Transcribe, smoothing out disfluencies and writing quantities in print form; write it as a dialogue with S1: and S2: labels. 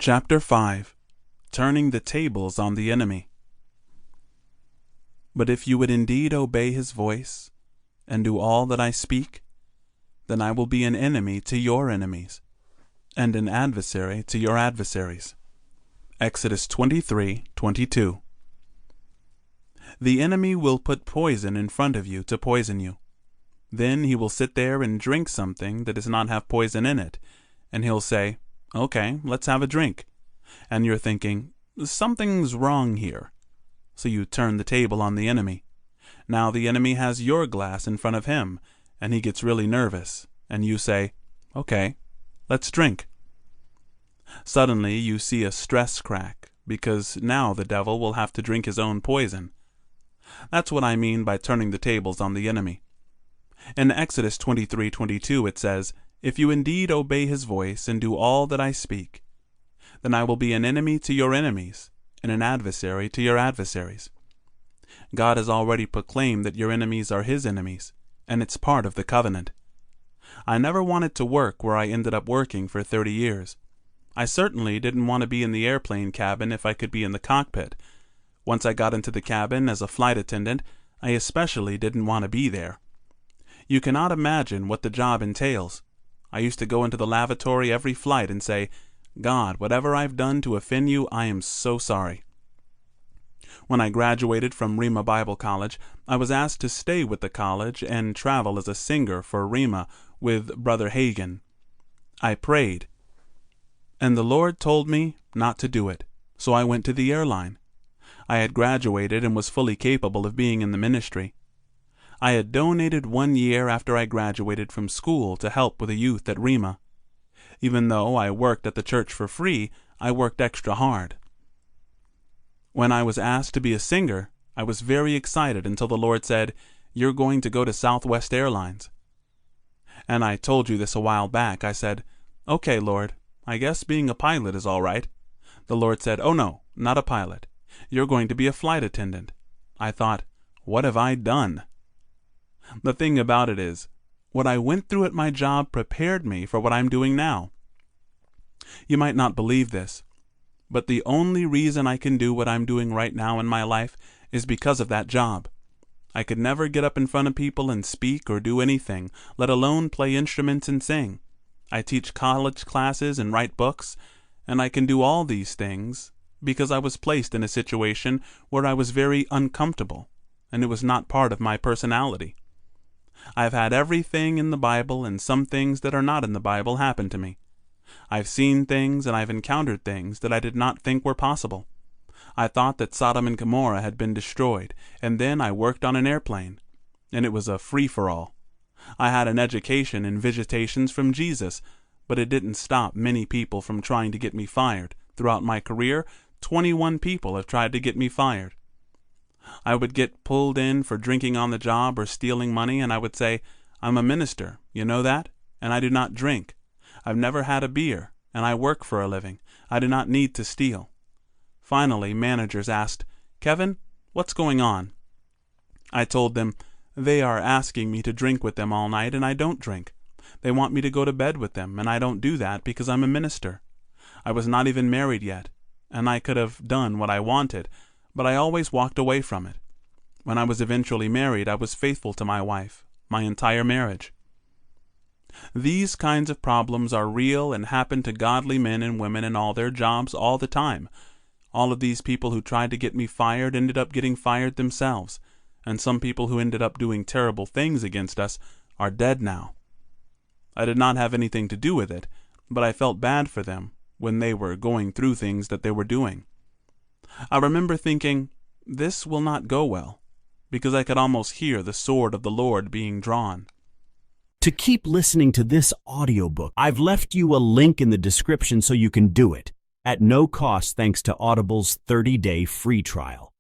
S1: Chapter 5. Turning the Tables on the Enemy. But if you would indeed obey his voice, and do all that I speak, then I will be an enemy to your enemies, and an adversary to your adversaries. Exodus 23:22. The enemy will put poison in front of you to poison you. Then he will sit there and drink something that does not have poison in it, and he'll say, "Okay, let's have a drink." And you're thinking, something's wrong here. So you turn the table on the enemy. Now the enemy has your glass in front of him, and he gets really nervous, and you say, "Okay, let's drink." Suddenly you see a stress crack, because now the devil will have to drink his own poison. That's what I mean by turning the tables on the enemy. In Exodus 23:22 it says, "If you indeed obey his voice and do all that I speak, then I will be an enemy to your enemies and an adversary to your adversaries." God has already proclaimed that your enemies are his enemies, and it's part of the covenant. I never wanted to work where I ended up working for 30 years. I certainly didn't want to be in the airplane cabin if I could be in the cockpit. Once I got into the cabin as a flight attendant, I especially didn't want to be there. You cannot imagine what the job entails. I used to go into the lavatory every flight and say, "God, whatever I've done to offend you, I am so sorry." When I graduated from Rhema Bible College, I was asked to stay with the college and travel as a singer for Rhema with Brother Hagin. I prayed, and the Lord told me not to do it, so I went to the airline. I had graduated and was fully capable of being in the ministry. I had donated 1 year after I graduated from school to help with the youth at Rhema. Even though I worked at the church for free, I worked extra hard. When I was asked to be a singer, I was very excited until the Lord said, "You're going to go to Southwest Airlines." And I told you this a while back. I said, "Okay, Lord, I guess being a pilot is all right." The Lord said, "Oh no, not a pilot. You're going to be a flight attendant." I thought, what have I done? The thing about it is, what I went through at my job prepared me for what I'm doing now. You might not believe this, but the only reason I can do what I'm doing right now in my life is because of that job. I could never get up in front of people and speak or do anything, let alone play instruments and sing. I teach college classes and write books, and I can do all these things because I was placed in a situation where I was very uncomfortable, and it was not part of my personality. I've had everything in the Bible and some things that are not in the Bible happen to me. I've seen things and I've encountered things that I did not think were possible. I thought that Sodom and Gomorrah had been destroyed, and then I worked on an airplane, and it was a free-for-all. I had an education in visitations from Jesus, but it didn't stop many people from trying to get me fired. Throughout my career, 21 people have tried to get me fired. I would get pulled in for drinking on the job or stealing money, and I would say, "I'm a minister, you know that? And I do not drink. I've never had a beer, and I work for a living. I do not need to steal." Finally, managers asked, "Kevin, what's going on?" I told them, "They are asking me to drink with them all night, and I don't drink. They want me to go to bed with them, and I don't do that because I'm a minister. I was not even married yet, and I could have done what I wanted, but I always walked away from it. When I was eventually married, I was faithful to my wife, my entire marriage." These kinds of problems are real and happen to godly men and women in all their jobs all the time. All of these people who tried to get me fired ended up getting fired themselves, and some people who ended up doing terrible things against us are dead now. I did not have anything to do with it, but I felt bad for them when they were going through things that they were doing. I remember thinking, this will not go well, because I could almost hear the sword of the Lord being drawn.
S2: To keep listening to this audiobook, I've left you a link in the description so you can do it at no cost thanks to Audible's 30-day free trial.